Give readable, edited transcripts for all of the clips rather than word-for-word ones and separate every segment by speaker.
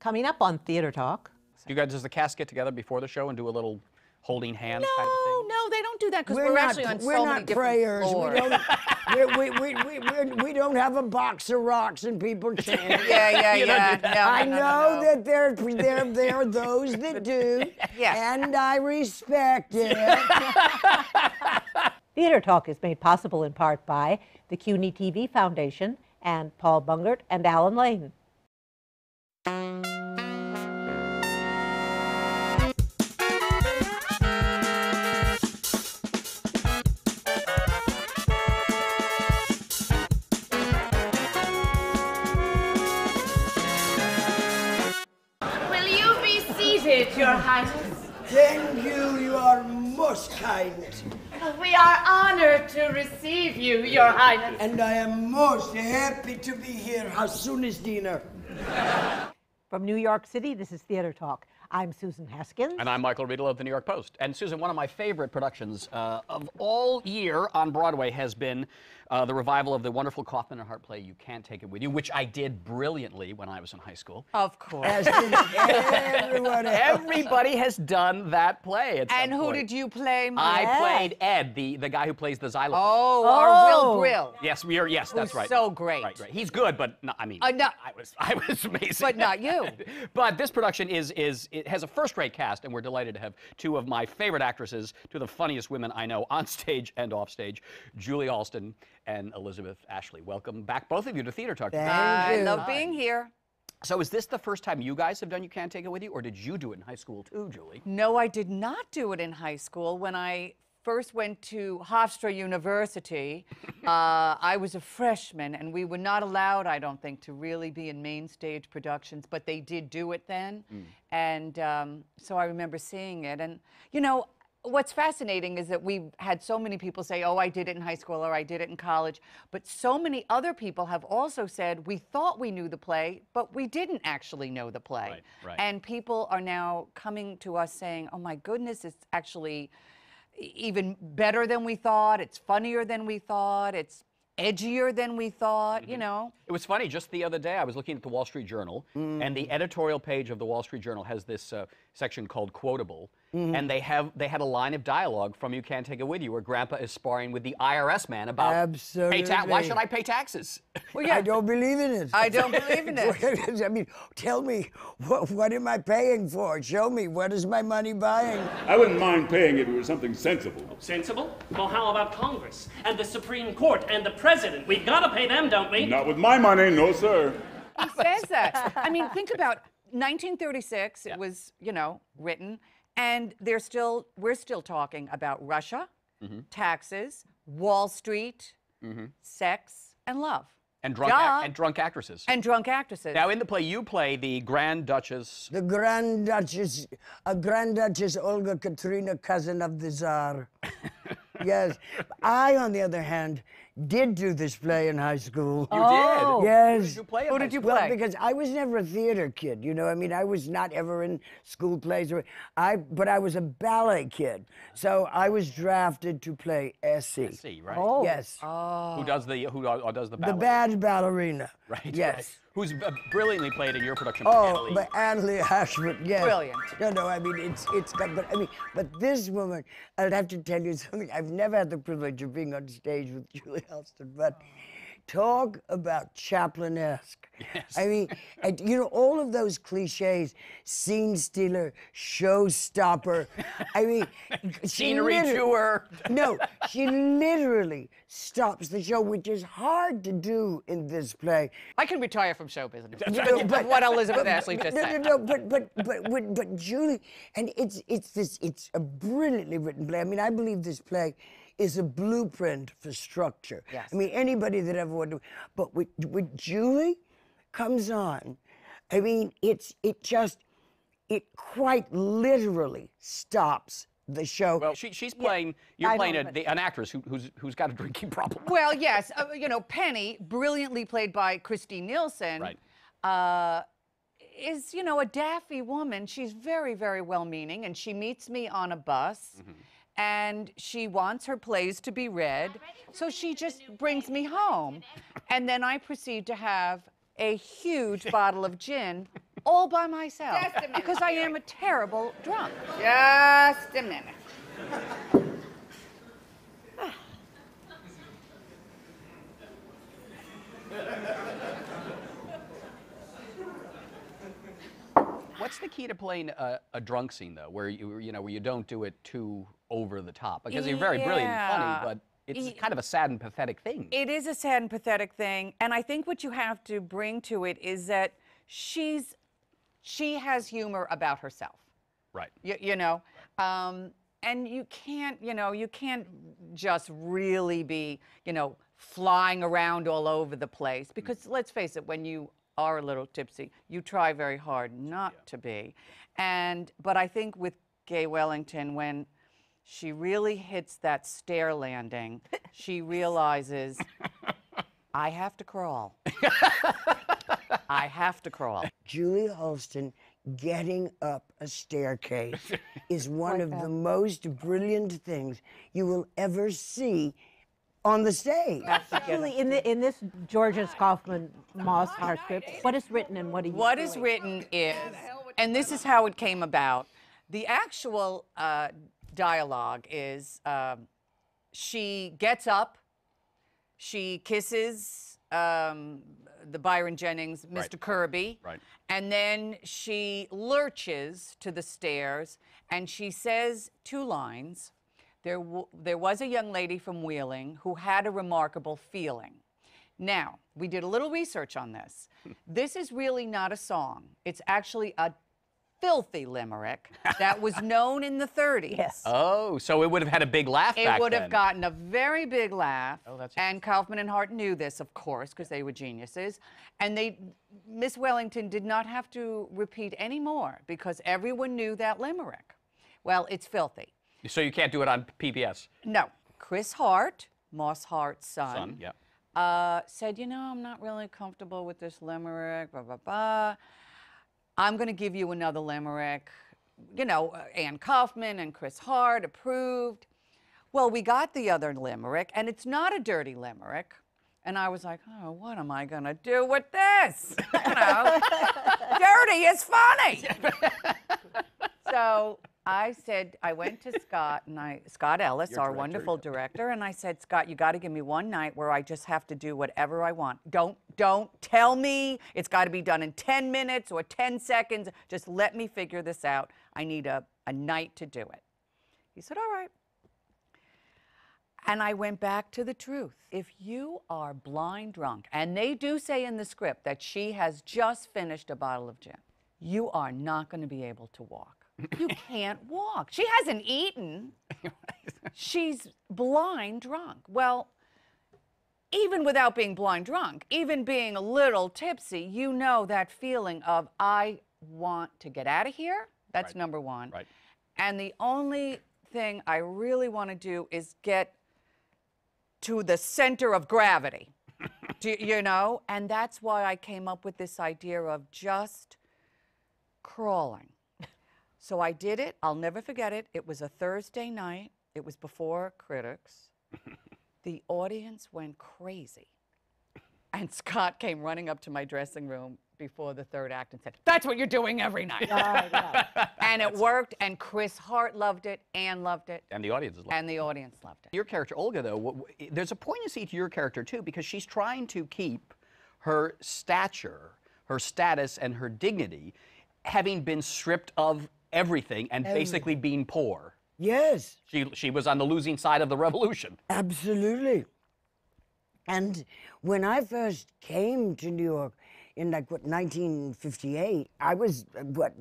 Speaker 1: Coming up on Theater Talk.
Speaker 2: You guys, does the cast get together before the show and do a little holding hands kind of thing?
Speaker 3: No, they don't do that because we're actually on so many different floors.
Speaker 4: We don't have a box of rocks and people chanting.
Speaker 3: Yeah.
Speaker 4: I know that there are those that do, and I respect it.
Speaker 1: Theater Talk is made possible in part by the CUNY TV Foundation and Paul Bungert and Alan Lane.
Speaker 5: Your Highness.
Speaker 4: Thank you, Your Most Highness.
Speaker 5: We are honored to receive you, Your Highness.
Speaker 4: And I am most happy to be here. How soon is dinner?
Speaker 1: From New York City, this is Theater Talk. I'm Susan Haskins.
Speaker 2: And I'm Michael Riedel of the New York Post. And Susan, one of my favorite productions of all year on Broadway has been the revival of the wonderful Kaufman and Hart play, You Can't Take It With You, which I did brilliantly when I was in high school.
Speaker 3: Of course.
Speaker 4: As did everyone else.
Speaker 2: Everybody has done that play at some
Speaker 3: And who
Speaker 2: point.
Speaker 3: did you play, Mike?
Speaker 2: I played Ed, the guy who plays the xylophone.
Speaker 3: Or Will Brill.
Speaker 2: Yes, that's right.
Speaker 3: So great.
Speaker 2: Right. He's good, but no, I mean,
Speaker 3: No.
Speaker 2: I was amazing.
Speaker 3: But not you.
Speaker 2: But this production it has a first-rate cast, and we're delighted to have two of my favorite actresses, two of the funniest women I know on stage and off stage, Julie Halston and Elisabeth Ashley. Welcome back, both of you, to Theater Talk.
Speaker 3: I love being here.
Speaker 2: So is this the first time you guys have done You Can't Take It With You, or did you do it in high school too, Julie?
Speaker 3: No, I did not do it in high school. When I first went to Hofstra University, I was a freshman, and we were not allowed, I don't think, to really be in main stage productions, but they did do it then. And so I remember seeing it. And, you know, what's fascinating is that we've had so many people say, oh, I did it in high school or I did it in college. But so many other people have also said, we thought we knew the play, but we didn't actually know the play.
Speaker 2: Right.
Speaker 3: And people are now coming to us saying, oh, my goodness, it's actually even better than we thought. It's funnier than we thought. It's edgier than we thought, you know.
Speaker 2: It was funny, just the other day I was looking at the Wall Street Journal, and the editorial page of the Wall Street Journal has this section called Quotable, and they had a line of dialogue from You Can't Take It With You where Grandpa is sparring with the IRS man about why should I pay taxes?
Speaker 3: Well, yeah.
Speaker 4: I don't believe in it.
Speaker 3: I don't believe in it.
Speaker 4: I mean, tell me, what am I paying for? Show me, what is my money buying?
Speaker 6: I wouldn't mind paying if it was something sensible.
Speaker 7: Sensible? Well, how about Congress and the Supreme Court and the President? We've got to pay them, don't we?
Speaker 6: Not with my money, no, sir.
Speaker 3: He says that. I mean, think about 1936, it was, you know, written, and we're still talking about Russia, taxes, Wall Street, sex, and love.
Speaker 2: And drunk actresses.
Speaker 3: And drunk actresses.
Speaker 2: Now, in the play, you play the Grand Duchess.
Speaker 4: The Grand Duchess, Grand Duchess Olga Katrina, cousin of the Tsar. Yes. I, on the other hand, did do this play in high school.
Speaker 2: You did?
Speaker 4: Yes.
Speaker 2: Who did you play?
Speaker 3: Who did you play?
Speaker 4: Well, because I was never a theater kid, you know. I mean, I was not ever in school plays, but I was a ballet kid. So I was drafted to play Essie.
Speaker 2: Essie, right?
Speaker 1: Oh.
Speaker 4: Yes.
Speaker 2: Who does the ballet?
Speaker 4: The bad ballerina.
Speaker 2: Right.
Speaker 4: Yes.
Speaker 2: Right. Who's brilliantly played in your production?
Speaker 4: Oh, but Annalee Ashford, yes.
Speaker 3: Brilliant.
Speaker 4: No, I mean, but this woman, I'd have to tell you something. I've never had the privilege of being on stage with Julie Halston, but talk about Chaplin-esque.
Speaker 2: Yes.
Speaker 4: I mean, you know, all of those cliches, scene stealer, showstopper. I mean,
Speaker 2: Scenery chewer.
Speaker 4: No, she literally stops the show, which is hard to do in this play.
Speaker 3: I can retire from show business. But what Elisabeth Ashley just said.
Speaker 4: No, but Julie, and it's a brilliantly written play. I mean, I believe this play is a blueprint for structure.
Speaker 3: Yes.
Speaker 4: I mean, anybody that ever would do, but with Julie comes on, I mean, it quite literally stops the show.
Speaker 2: Well, she's playing. You're playing an actress who's got a drinking problem.
Speaker 3: Well, yes, you know, Penny, brilliantly played by Christine Nielsen,
Speaker 2: right.
Speaker 3: Is, you know, a daffy woman. She's very, very well-meaning, and she meets me on a bus, and she wants her plays to be read, so she just brings me home, and then I proceed to have a huge bottle of gin all by myself.
Speaker 5: Just a minute,
Speaker 3: because I am a terrible drunk.
Speaker 5: Just a minute.
Speaker 2: What's the key to playing a drunk scene, though, where where you don't do it too over the top? Because you're very brilliant and funny, but it's kind of a sad and pathetic thing.
Speaker 3: It is a sad and pathetic thing, and I think what you have to bring to it is that she has humor about herself.
Speaker 2: Right.
Speaker 3: You know, and you can't just really be, flying around all over the place, because let's face it, when you are a little tipsy, you try very hard not to be. But I think with Gay Wellington, when she really hits that stair landing, she realizes, I have to crawl. I have to crawl.
Speaker 4: Julie Halston getting up a staircase is one of the most brilliant things you will ever see on the stage.
Speaker 1: Julie, in this Georges Kaufman Moss-Hart script, what is written and what are you
Speaker 3: What
Speaker 1: doing?
Speaker 3: is written is, and this is how it came about, the actual dialogue is, she gets up, she kisses the Byron Jennings, Mr. Kirby, and then she lurches to the stairs, and she says 2 lines. There was a young lady from Wheeling who had a remarkable feeling. Now, we did a little research on this. This is really not a song. It's actually a filthy limerick that was known in the 30s.
Speaker 1: Yes.
Speaker 2: Oh, so it would have had a big laugh back then.
Speaker 3: It would have gotten a very big laugh.
Speaker 2: Oh, that's
Speaker 3: and Kaufman and Hart knew this, of course, because they were geniuses. And Miss Wellington did not have to repeat any more because everyone knew that limerick. Well, it's filthy.
Speaker 2: So you can't do it on PBS?
Speaker 3: No. Chris Hart, Moss Hart's
Speaker 2: Son, yeah.
Speaker 3: said, I'm not really comfortable with this limerick, blah, blah, blah. I'm going to give you another limerick. Ann Kaufman and Chris Hart approved. Well, we got the other limerick, and it's not a dirty limerick. And I was like, oh, what am I going to do with this? Dirty is funny. So I said, I went to Scott, Scott Ellis, our wonderful director, and I said, Scott, you got to give me one night where I just have to do whatever I want. Don't tell me it's got to be done in 10 minutes or 10 seconds. Just let me figure this out. I need a night to do it. He said, all right. And I went back to the truth. If you are blind drunk, and they do say in the script that she has just finished a bottle of gin, you are not going to be able to walk. You can't walk. She hasn't eaten. She's blind drunk. Well, even without being blind drunk, even being a little tipsy, you know that feeling of, I want to get out of here. That's number one.
Speaker 2: Right.
Speaker 3: And the only thing I really want to do is get to the center of gravity. And that's why I came up with this idea of just crawling. So I did it. I'll never forget it. It was a Thursday night. It was before critics. The audience went crazy. And Scott came running up to my dressing room before the 3rd act and said, that's what you're doing every night. And it worked, and Chris Hart loved it, Ann loved it.
Speaker 2: And the audience loved it.
Speaker 3: And the audience loved it.
Speaker 2: Your character, Olga, though, there's a poignancy to your character, too, because she's trying to keep her stature, her status, and her dignity, having been stripped of everything and basically being poor.
Speaker 4: Yes.
Speaker 2: She was on the losing side of the revolution.
Speaker 4: Absolutely. And when I first came to New York in 1958, I was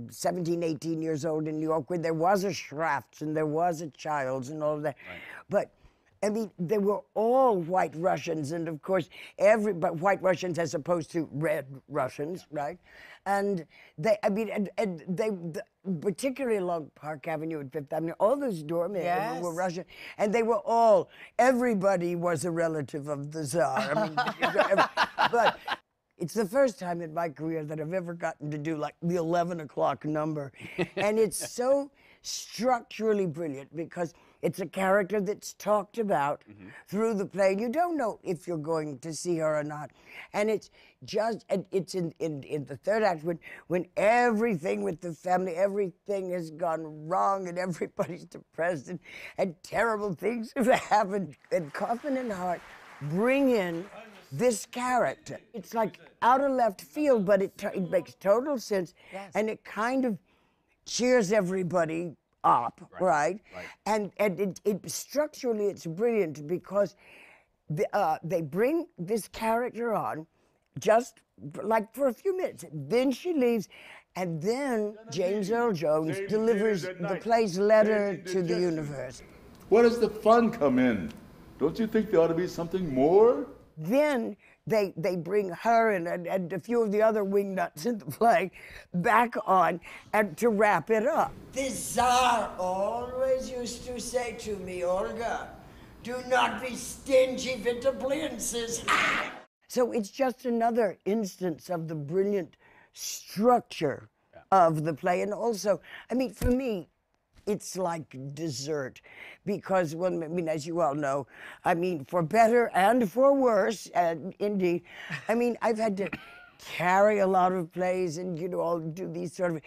Speaker 4: 17, 18 years old in New York, where there was a Schrafft's and there was a Childs and all of that. Right. But I mean, they were all white Russians, and of course, but white Russians as opposed to red Russians, right? And they, particularly along Park Avenue and Fifth Avenue, all those doormen were Russian, and they were all, everybody was a relative of the Tsar. I mean, but it's the first time in my career that I've ever gotten to do like the 11 o'clock number, and it's so structurally brilliant because It's a character that's talked about through the play. You don't know if you're going to see her or not. And it's just, and it's in the third act when everything with the family, everything has gone wrong and everybody's depressed and terrible things have happened. And Kaufman and Hart bring in this character. It's like out of left field, but it makes total sense.
Speaker 3: Yes. And
Speaker 4: And it kind of cheers everybody up, right? And it structurally it's brilliant because they bring this character on just like for a few minutes. Then she leaves, and then James Earl Jones delivers the play's letter to the universe.
Speaker 6: Where does the fun come in? Don't you think there ought to be something more?
Speaker 4: Then they bring her and a few of the other wingnuts in the play back on and to wrap it up. The Tsar always used to say to me, Olga, do not be stingy with the princes. So it's just another instance of the brilliant structure of the play. And also, I mean, for me, it's like dessert because, well, I mean, as you all know, I mean, for better and for worse, indeed, I mean, I've had to carry a lot of plays and, you know, I'll do these sort of,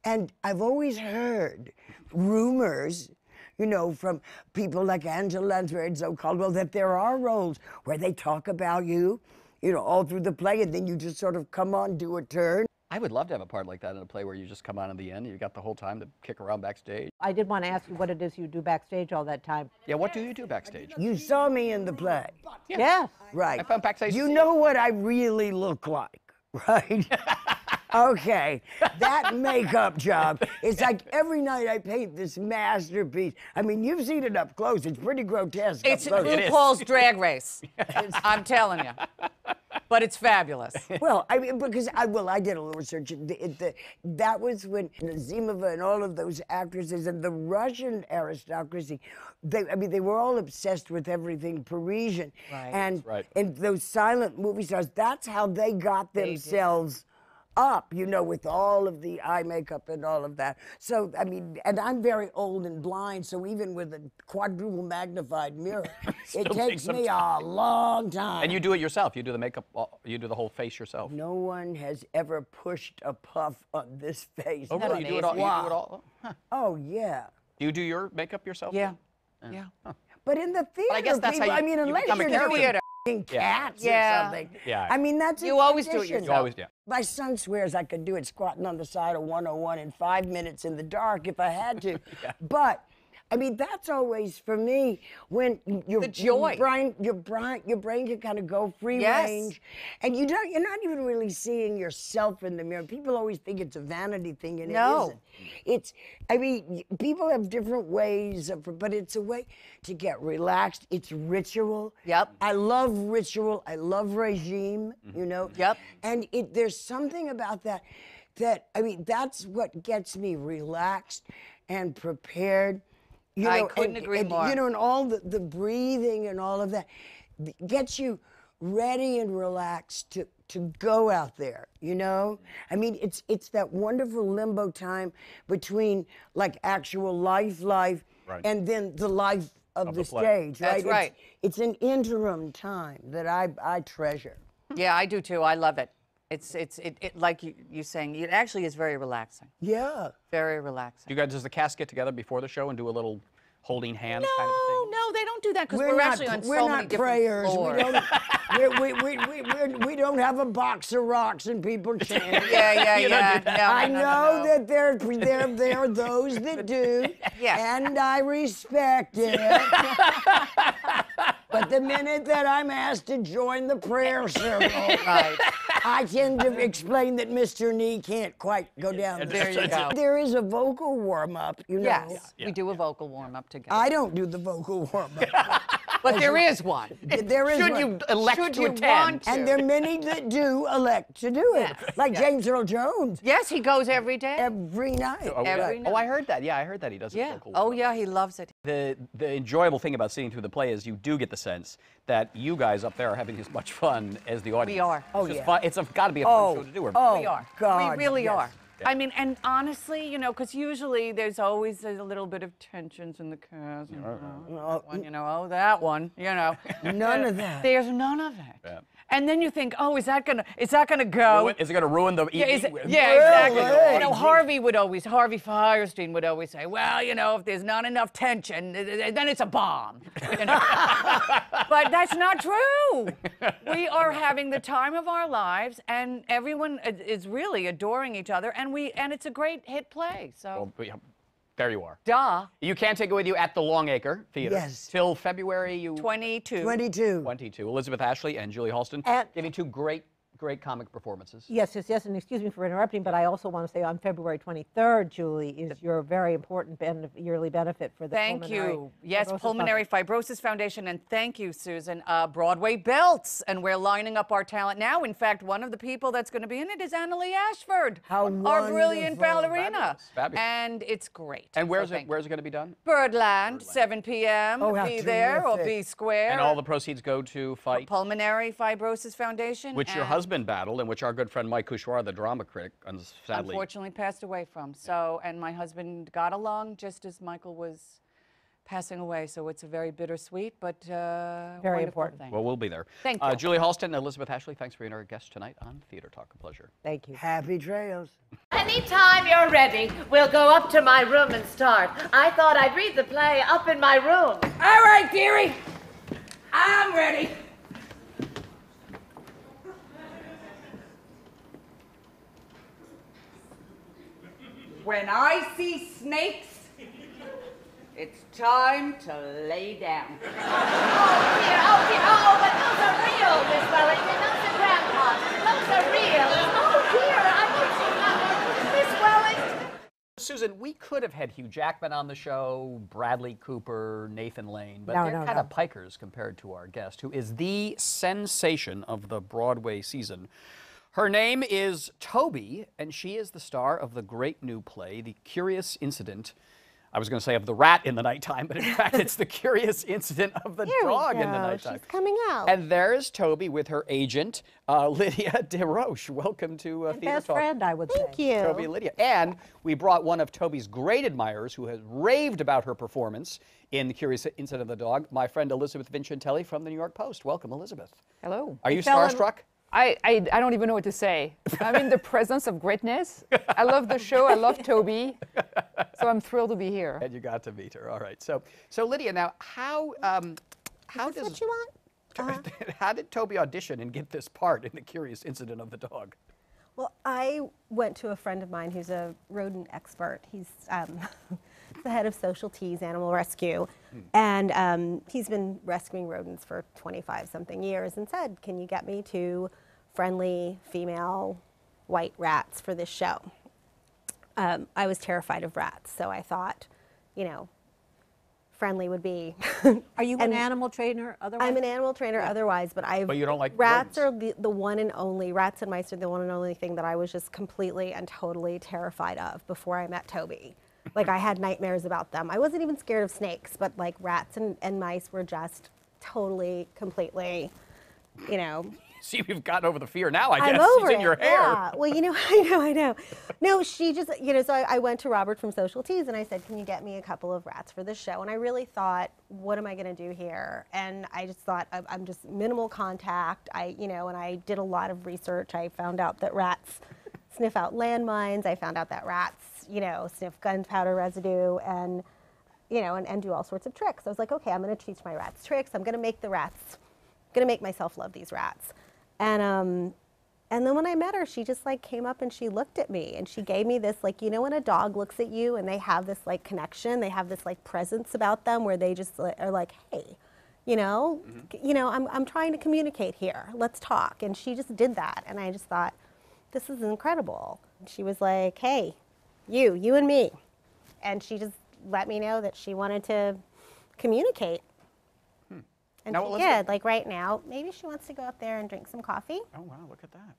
Speaker 4: and I've always heard rumors, you know, from people like Angela Lansbury and Zoe Caldwell that there are roles where they talk about you, you know, all through the play, and then you just sort of come on, do a turn.
Speaker 2: I would love to have a part like that in a play where you just come on at the end and you got the whole time to kick around backstage.
Speaker 1: I did want to ask you what it is you do backstage all that time.
Speaker 2: Yeah, what do you do backstage?
Speaker 4: You saw me in the play.
Speaker 1: Yes.
Speaker 4: Right.
Speaker 2: I found backstage.
Speaker 4: You know what I really look like, right? Okay, that makeup job, it's like every night I paint this masterpiece. I mean, you've seen it up close. It's pretty grotesque.
Speaker 3: It's
Speaker 4: up close.
Speaker 3: RuPaul's Drag Race. I'm telling you. But it's fabulous.
Speaker 4: Well, I mean, because I did a little research. That was when Nazimova and all of those actresses and the Russian aristocracy, they were all obsessed with everything Parisian.
Speaker 3: Right.
Speaker 4: And those silent movie stars, that's how they got themselves up, you know, with all of the eye makeup and all of that. So, I mean, and I'm very old and blind, so even with a quadruple magnified mirror, it takes me a long time.
Speaker 2: And you do it yourself. You do the makeup, you do the whole face yourself.
Speaker 4: No one has ever pushed a puff on this face.
Speaker 2: Oh, really? You do it all?
Speaker 4: Wow.
Speaker 2: You do it all? Huh.
Speaker 4: Oh, yeah.
Speaker 2: Do you do your makeup yourself?
Speaker 3: Yeah. Yeah.
Speaker 2: Huh.
Speaker 4: But in the theater,
Speaker 2: I guess that's how
Speaker 4: people,
Speaker 2: you-
Speaker 4: I mean,
Speaker 2: you
Speaker 4: unless
Speaker 2: become a
Speaker 4: you're
Speaker 2: character.
Speaker 4: doing cats
Speaker 3: Yeah.
Speaker 4: or something.
Speaker 2: Yeah.
Speaker 4: I mean, that's
Speaker 3: You always do it
Speaker 4: tradition.
Speaker 3: yourself.
Speaker 2: You always do.
Speaker 4: My son swears I could do it squatting on the side of 101 in 5 minutes in the dark if I had to. But I mean, that's always for me when
Speaker 3: The joy.
Speaker 4: your brain can kind of go free
Speaker 3: Yes.
Speaker 4: range, and you're not even really seeing yourself in the mirror. People always think it's a vanity thing, and
Speaker 3: No.
Speaker 4: it isn't. It's, I mean, people have different ways but it's a way to get relaxed. It's ritual.
Speaker 3: Yep.
Speaker 4: I love ritual. I love regime. You know.
Speaker 3: Yep.
Speaker 4: And there's something about that I mean, that's what gets me relaxed and prepared. You know,
Speaker 3: I couldn't agree more.
Speaker 4: You know, and all the breathing and all of that gets you ready and relaxed to go out there, you know? I mean, it's that wonderful limbo time between like actual life,
Speaker 2: Right.
Speaker 4: and then the life of the
Speaker 2: play.
Speaker 4: stage,
Speaker 3: That's
Speaker 4: right?
Speaker 3: right.
Speaker 4: It's an interim time that I treasure.
Speaker 3: Yeah, I do too. I love it. It's like you saying, it actually is very relaxing.
Speaker 4: Yeah.
Speaker 3: Very relaxing.
Speaker 2: Does the cast get together before the show and do a little holding hands kind of a thing?
Speaker 3: No, they don't do that because we're actually on so many different
Speaker 4: prayers.
Speaker 3: floors.
Speaker 4: We don't have a box of rocks and people chanting.
Speaker 3: Yeah. No,
Speaker 4: I
Speaker 3: no,
Speaker 4: know
Speaker 3: no.
Speaker 4: that there are those that do,
Speaker 3: Yes.
Speaker 4: and I respect it. But the minute that I'm asked to join the prayer circle,
Speaker 3: Right.
Speaker 4: I tend to explain that Mr. Nee can't quite go down.
Speaker 3: There you go.
Speaker 4: There is a vocal warm-up, you know.
Speaker 3: Yes, we do a vocal warm-up together.
Speaker 4: I don't do the vocal warm-up.
Speaker 3: But there is one.
Speaker 4: There is
Speaker 2: Should
Speaker 4: one.
Speaker 2: you elect
Speaker 3: Should
Speaker 2: to
Speaker 3: you
Speaker 2: attend?
Speaker 3: want to?
Speaker 4: And there are many that do elect to do it,
Speaker 3: Yes,
Speaker 4: like
Speaker 3: yes.
Speaker 4: James Earl Jones
Speaker 3: Yes, he goes every day.
Speaker 4: every night.
Speaker 3: Every night.
Speaker 2: Oh, I heard that. Yeah, I heard that he does
Speaker 3: Yeah.
Speaker 2: a vocal
Speaker 3: Oh,
Speaker 2: warm-up.
Speaker 3: yeah, he loves it.
Speaker 2: The enjoyable thing about sitting through the play is you do get the sense that you guys up there are having as much fun as the audience.
Speaker 3: We are.
Speaker 4: Oh,
Speaker 2: It's just
Speaker 4: yeah.
Speaker 2: fun. It's got to be a fun show to do.
Speaker 4: Oh,
Speaker 3: We are.
Speaker 4: God,
Speaker 3: We really
Speaker 4: yes.
Speaker 3: are. I mean, and honestly, you know, because usually there's always a little bit of tensions in the cast. You know, that one, you know, oh, that one, you know.
Speaker 4: None of that.
Speaker 3: There's none of it.
Speaker 2: Yeah.
Speaker 3: And then you think, oh, is that gonna go?
Speaker 2: Is it going to ruin the
Speaker 3: Yeah,
Speaker 2: evening?
Speaker 3: exactly.
Speaker 4: Really?
Speaker 3: You know, Harvey Firestein would always say, well, you know, if there's not enough tension, then it's a bomb. You know? But that's not true. We are having the time of our lives, and everyone is really adoring each other, and it's a great hit play. So.
Speaker 2: Well, yeah, there you are.
Speaker 3: Duh.
Speaker 2: You can't take it with you at the Longacre Theater.
Speaker 4: Yes.
Speaker 2: Till February
Speaker 3: 22.
Speaker 4: 22.
Speaker 2: 22. Elizabeth Ashley and Julie Halston
Speaker 1: And-
Speaker 2: giving two great comic performances.
Speaker 1: Yes, and excuse me for interrupting, but I also want to say on February 23rd, Julie, is your very important yearly benefit for the
Speaker 3: Thank
Speaker 1: Pulmonary
Speaker 3: you. Yes,
Speaker 1: Fibrosis
Speaker 3: Pulmonary Fibrosis Foundation, and thank you, Susan. Broadway belts, and we're lining up our talent now. In fact, one of the people that's going to be in it is Annalee Ashford,
Speaker 4: How
Speaker 3: our brilliant
Speaker 4: wonderful.
Speaker 3: ballerina.
Speaker 2: Fabulous.
Speaker 3: And it's great.
Speaker 2: And where's
Speaker 3: So
Speaker 2: it going to be done?
Speaker 3: Birdland, 7 p.m.
Speaker 4: Oh, how
Speaker 3: be there or
Speaker 4: terrific.
Speaker 3: be square.
Speaker 2: And all the proceeds go to fight,
Speaker 3: Pulmonary Fibrosis Foundation.
Speaker 2: which your
Speaker 3: and
Speaker 2: husband battled, and which our good friend Mike Kuchar, the drama critic, sadly.
Speaker 3: unfortunately passed away from. So, and my husband got along just as Michael was passing away. So it's a very bittersweet, but
Speaker 1: Very
Speaker 3: wonderful
Speaker 1: important.
Speaker 3: thing.
Speaker 2: Well, we'll be there.
Speaker 3: Thank you.
Speaker 2: Julie Halston and Elizabeth Ashley, thanks for being our guest tonight on Theater Talk. A pleasure.
Speaker 1: Thank you.
Speaker 4: Happy trails.
Speaker 5: Anytime you're ready, we'll go up to my room and start. I thought I'd read the play up in my room.
Speaker 3: All right, dearie. I'm ready. When I see snakes, it's time to lay down.
Speaker 5: Oh dear, but those are real, Miss Wellington. Those are grandpa's. Those are real. Oh dear, I can see Miss Wellington.
Speaker 2: Susan, we could have had Hugh Jackman on the show, Bradley Cooper, Nathan Lane, but
Speaker 1: No,
Speaker 2: they're
Speaker 1: no,
Speaker 2: kind
Speaker 1: no.
Speaker 2: of pikers compared to our guest, who is the sensation of the Broadway season. Her name is Toby, and she is the star of the great new play, The Curious Incident. I was going to say of the rat in the nighttime, but in fact it's The Curious Incident of the dog in the nighttime.
Speaker 8: She's coming out.
Speaker 2: And there's Toby with her agent, Lydia DesRoche. Welcome to Theater
Speaker 1: Best
Speaker 2: Talk.
Speaker 1: friend, I would say.
Speaker 8: Thank you.
Speaker 2: Toby and Lydia. And we brought one of Toby's great admirers who has raved about her performance in The Curious Incident of the Dog, my friend Elisabeth Vincentelli from the New York Post. Welcome, Elizabeth.
Speaker 9: Hello.
Speaker 2: Are you
Speaker 1: fell in-
Speaker 2: starstruck?
Speaker 9: I don't even know what to say. I'm in the presence of greatness. I love the show. I love Toby. So I'm thrilled to be here.
Speaker 2: And you got to meet her. All right. So Lydia, now how
Speaker 8: Is this what you want?
Speaker 2: how did Toby audition and get this part in The Curious Incident of the Dog?
Speaker 8: Well, I went to a friend of mine who's a rodent expert. He's the head of Social Teas Animal Rescue. And he's been rescuing rodents for 25-something years and said, can you get me 2 friendly female white rats for this show? I was terrified of rats, so I thought, you know, friendly would be.
Speaker 1: Are you an animal trainer otherwise?
Speaker 8: I'm an animal trainer otherwise, but I've.
Speaker 2: But you don't like
Speaker 8: rats
Speaker 2: rodents.
Speaker 8: are the one and only, rats and mice are the one and only thing that I was just completely and totally terrified of before I met Toby. Like I had nightmares about them. I wasn't even scared of snakes, but like rats and mice were just totally, completely, you know.
Speaker 2: See, we've gotten over the fear now, I
Speaker 8: I'm
Speaker 2: guess.
Speaker 8: over
Speaker 2: It's in
Speaker 8: it.
Speaker 2: your hair.
Speaker 8: Yeah. Well, you know, I know. No, she just, you know, so I went to Robert from Social Teas and I said, can you get me a couple of rats for this show? And I really thought, what am I going to do here? And I just thought, I'm just minimal contact. You know, and I did a lot of research. I found out that rats sniff out landmines. I found out that rats, you know, sniff gunpowder residue and, you know, and do all sorts of tricks. I was like, okay, I'm going to teach my rats tricks. I'm going to make the rats, going to make myself love these rats. And then when I met her, she just like came up and she looked at me and she gave me this, like, you know, when a dog looks at you and they have this like connection, they have this like presence about them where they just are like, hey, you know, I'm trying to communicate here. Let's talk. And she just did that. And I just thought, this is incredible. And she was like, hey, you and me. And she just let me know that she wanted to communicate. And
Speaker 2: Now,
Speaker 8: she
Speaker 2: Elizabeth-
Speaker 8: did. Like right now, maybe she wants to go up there and drink some coffee.
Speaker 2: Oh, wow, look at that.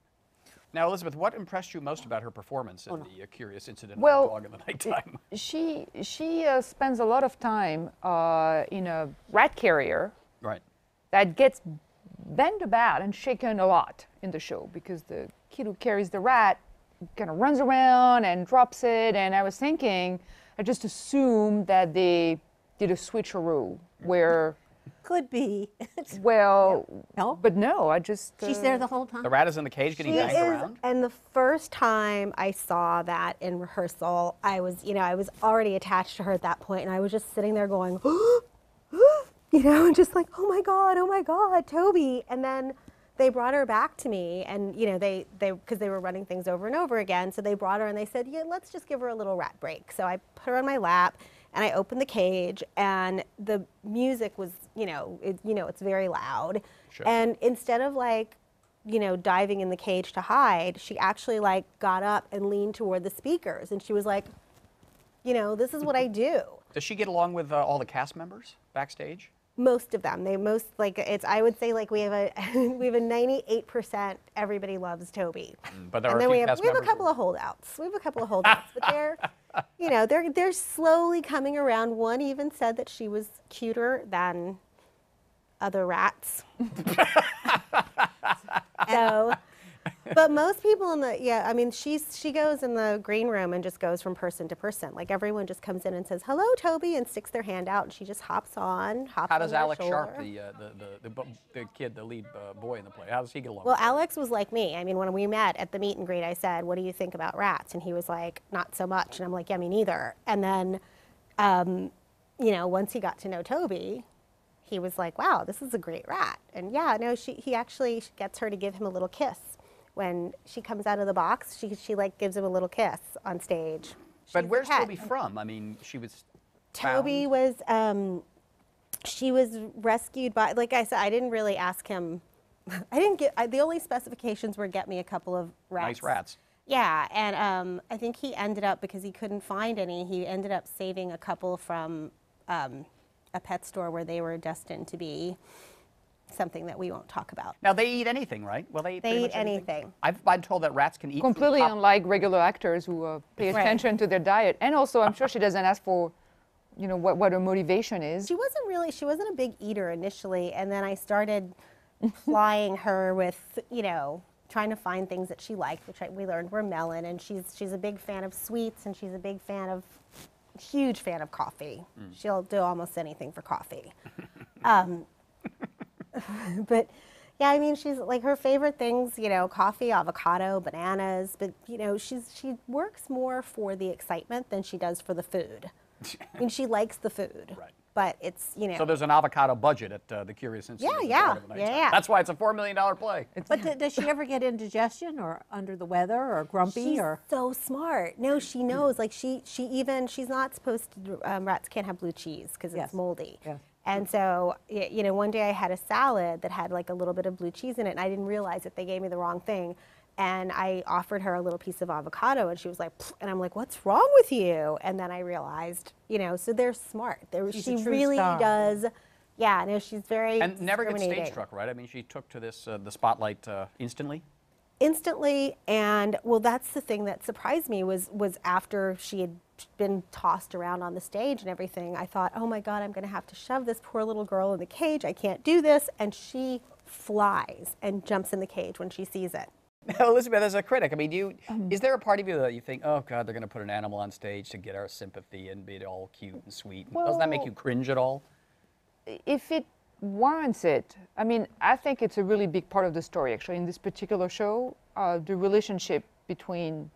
Speaker 2: Now, Elizabeth, what impressed you most about her performance in The Curious Incident
Speaker 9: Well,
Speaker 2: of the Dog in the Nighttime?
Speaker 9: She spends a lot of time in a rat carrier
Speaker 2: Right.
Speaker 9: that gets bent about and shaken a lot in the show because the kid who carries the rat kind of runs around and drops it. And I was thinking, I just assumed that they did a switcheroo where.
Speaker 1: Could be.
Speaker 9: Well,
Speaker 1: No?
Speaker 9: but no, I just.
Speaker 1: She's there the whole time.
Speaker 2: The rat is in the cage getting banged around?
Speaker 8: And the first time I saw that in rehearsal, I was already attached to her at that point, and I was just sitting there going, and just like, oh my God, Toby. And then they brought her back to me, and because they were running things over and over again, so they brought her and they said, yeah, let's just give her a little rat break. So I put her on my lap. And I opened the cage, and the music was, it's very loud.
Speaker 2: Sure.
Speaker 8: And instead of diving in the cage to hide, she actually got up and leaned toward the speakers, and she was like, this is what I do.
Speaker 2: Does she get along with all the cast members backstage?
Speaker 8: Most of them, I would say we have a 98% everybody loves Toby.
Speaker 2: But there
Speaker 8: and
Speaker 2: are
Speaker 8: then
Speaker 2: a
Speaker 8: we
Speaker 2: few
Speaker 8: have
Speaker 2: cast
Speaker 8: a
Speaker 2: members
Speaker 8: couple of holdouts. But they're slowly coming around. One even said that she was cuter than other rats. So, but most people she goes in the green room and just goes from person to person. Everyone just comes in and says, hello, Toby, and sticks their hand out, and she just hops on
Speaker 2: How does
Speaker 8: their
Speaker 2: Alex Sharp,
Speaker 8: shoulder.
Speaker 2: the kid, the lead boy in the play, how does he get along?
Speaker 8: Well, Alex was like me. When we met at the meet and greet, I said, what do you think about rats? And he was like, not so much. And I'm like, yeah, me neither. And then, once he got to know Toby, he was like, wow, this is a great rat. And yeah, no, he actually gets her to give him a little kiss. When she comes out of the box, she gives him a little kiss on stage.
Speaker 2: But
Speaker 8: She's
Speaker 2: where's
Speaker 8: a pet.
Speaker 2: Toby from? She was
Speaker 8: Toby
Speaker 2: found?
Speaker 8: she was rescued by, like I said, I didn't really ask him. The only specifications were get me a couple of rats.
Speaker 2: Nice rats.
Speaker 8: Yeah, and I think he ended up, because he couldn't find any, he ended up saving a couple from a pet store where they were destined to be something that we won't talk about.
Speaker 2: Now, they eat anything, right? Well, they
Speaker 8: They
Speaker 2: pretty
Speaker 8: eat
Speaker 2: much
Speaker 8: anything.
Speaker 2: I've been told that rats can eat
Speaker 9: Completely
Speaker 2: from top-
Speaker 9: unlike regular actors who pay attention to their diet. And also, I'm sure she doesn't ask for, what her motivation is.
Speaker 8: She wasn't a big eater initially, and then I started plying her with, trying to find things that she liked, which we learned were melon, and she's a big fan of sweets, and she's a huge fan of coffee. She'll do almost anything for coffee. But yeah, she's her favorite things, coffee, avocado, bananas, but she works more for the excitement than she does for the food. She likes the food.
Speaker 2: Right.
Speaker 8: But it's,
Speaker 2: So there's an avocado budget at the Curious Institute.
Speaker 8: Yeah.
Speaker 2: That's why it's a $4 million play.
Speaker 1: But does she ever get indigestion or under the weather or grumpy?
Speaker 8: She's so smart. No, she knows. She's not supposed to, rats can't have blue cheese because it's moldy.
Speaker 1: Yes.
Speaker 8: And so, one day I had a salad that had a little bit of blue cheese in it, and I didn't realize that they gave me the wrong thing. And I offered her a little piece of avocado, and she was like, pfft, and I'm like, what's wrong with you? And then I realized, so they're smart. She really does. Yeah, no, she's very
Speaker 2: And never gets
Speaker 8: discriminating.
Speaker 2: stage struck, right? She took to this the spotlight instantly.
Speaker 8: Instantly, and that's the thing that surprised me was after she had been tossed around on the stage and everything, I thought, oh my God, I'm going to have to shove this poor little girl in the cage. I can't do this. And she flies and jumps in the cage when she sees it.
Speaker 2: Now, Elisabeth, as a critic, is there a part of you that you think, oh God, they're going to put an animal on stage to get our sympathy and be all cute and sweet? Doesn't that make you cringe at all?
Speaker 9: If it warrants it, I think it's a really big part of the story, actually, in this particular show, the relationship between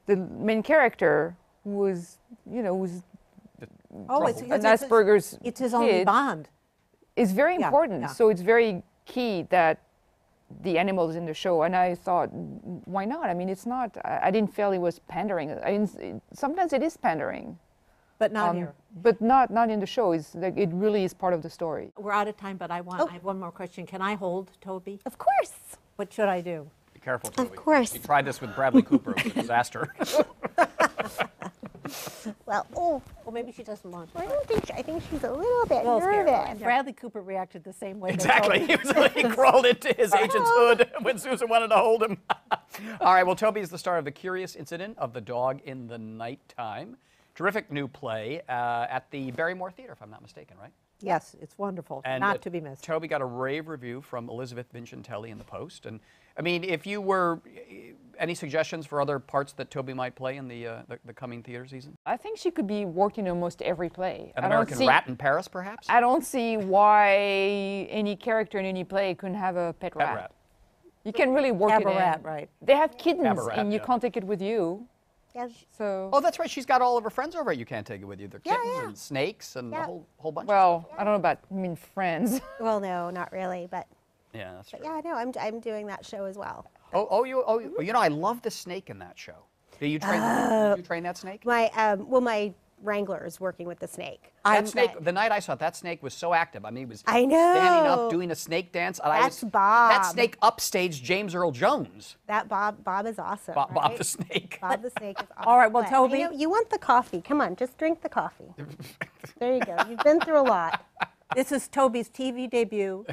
Speaker 9: the main character, who was, an Asperger's
Speaker 1: it's his only
Speaker 9: kid,
Speaker 1: bond.
Speaker 9: is very important.
Speaker 1: Yeah.
Speaker 9: So it's very key that the animals in the show, and I thought, why not? It's not, I didn't feel it was pandering. Sometimes it is pandering.
Speaker 1: But not here.
Speaker 9: But not in the show. It really is part of the story.
Speaker 1: We're out of time, but I have one more question. Can I hold Toby?
Speaker 8: Of course.
Speaker 1: What should I do?
Speaker 2: Be careful, Toby.
Speaker 8: Of course.
Speaker 2: You tried this with Bradley Cooper. It was a disaster.
Speaker 8: Well,
Speaker 1: Maybe she doesn't want to.
Speaker 8: I think she's a little bit
Speaker 1: Scared.
Speaker 8: nervous.
Speaker 1: Bradley Cooper reacted the same way.
Speaker 2: Exactly. He crawled into his agent's hood when Susan wanted to hold him. All right, well, Toby is the star of The Curious Incident of the Dog in the Nighttime. Terrific new play at the Barrymore Theater, if I'm not mistaken, right?
Speaker 1: Yes, it's wonderful.
Speaker 2: And
Speaker 1: not to be missed.
Speaker 2: Toby got a rave review from Elisabeth Vincentelli in the Post. And I mean, if you were, any suggestions for other parts that Toby might play in the coming theater season?
Speaker 9: I think she could be working in almost every play.
Speaker 2: An American rat in Paris, perhaps?
Speaker 9: I don't see why any character in any play couldn't have a pet rat. You can really work it in.
Speaker 1: Rat, right.
Speaker 9: They have kittens,
Speaker 2: Cabaret,
Speaker 9: and you
Speaker 2: yeah.
Speaker 9: can't take it with you.
Speaker 8: Yes.
Speaker 9: So.
Speaker 2: Oh, that's right. She's got all of her friends over at You Can't Take It With You. They're
Speaker 8: Yeah,
Speaker 2: kittens
Speaker 8: yeah.
Speaker 2: and snakes and
Speaker 8: Yeah.
Speaker 2: a whole bunch of
Speaker 9: Well,
Speaker 2: stuff.
Speaker 9: I don't know about friends.
Speaker 8: Well, no, not really, but
Speaker 2: Yeah, that's true.
Speaker 8: yeah, no, I'm doing that show as well.
Speaker 2: You know, I love the snake in that show. Did you train, did you train that snake?
Speaker 8: My my wrangler is working with the snake.
Speaker 2: That snake, the night I saw it, that snake was so active. I mean, he was
Speaker 8: I
Speaker 2: standing
Speaker 8: know.
Speaker 2: up, doing a snake dance. And
Speaker 8: That's
Speaker 2: That
Speaker 8: Bob.
Speaker 2: snake upstaged James Earl Jones.
Speaker 8: That Bob is awesome.
Speaker 2: Bob
Speaker 8: right?
Speaker 2: the snake.
Speaker 8: Bob the snake is awesome.
Speaker 1: All right, well,
Speaker 8: But,
Speaker 1: Toby-
Speaker 8: you want the coffee. Come on, just drink the coffee. There you go. You've been through a lot.
Speaker 1: This is Toby's TV debut.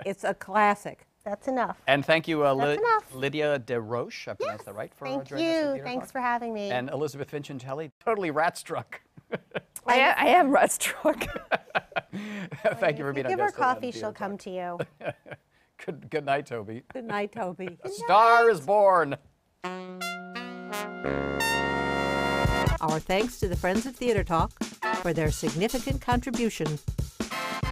Speaker 1: It's a classic.
Speaker 8: That's enough.
Speaker 2: And thank you,
Speaker 8: That's enough.
Speaker 2: Lydia DesRoche, I pronounced that right, for
Speaker 8: Thank
Speaker 2: joining us at
Speaker 8: you.
Speaker 2: Theater
Speaker 8: Thanks
Speaker 2: Talk.
Speaker 8: for having me.
Speaker 2: And Elisabeth Vincentelli, totally rat-struck.
Speaker 9: I am rat struck.
Speaker 2: Thank you for being
Speaker 8: Give
Speaker 2: our
Speaker 8: her
Speaker 2: guest on
Speaker 8: coffee,
Speaker 2: Theater
Speaker 8: she'll
Speaker 2: Talk.
Speaker 8: come to you.
Speaker 2: Good night, Toby.
Speaker 1: Good night, Toby.
Speaker 2: A star is born.
Speaker 1: Our thanks to the Friends of Theater Talk for their significant contribution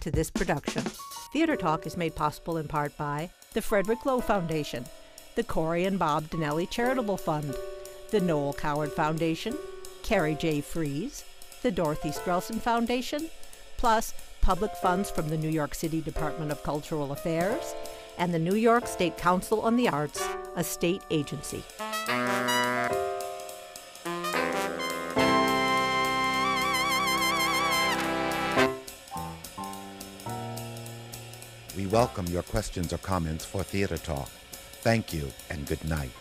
Speaker 1: to this production. Theater Talk is made possible in part by the Frederick Lowe Foundation, the Corey and Bob Donnelly Charitable Fund, the Noel Coward Foundation, Carrie J. Fries, the Dorothy Strelson Foundation, plus public funds from the New York City Department of Cultural Affairs and the New York State Council on the Arts, a state agency.
Speaker 10: We welcome your questions or comments for Theater Talk. Thank you and good night.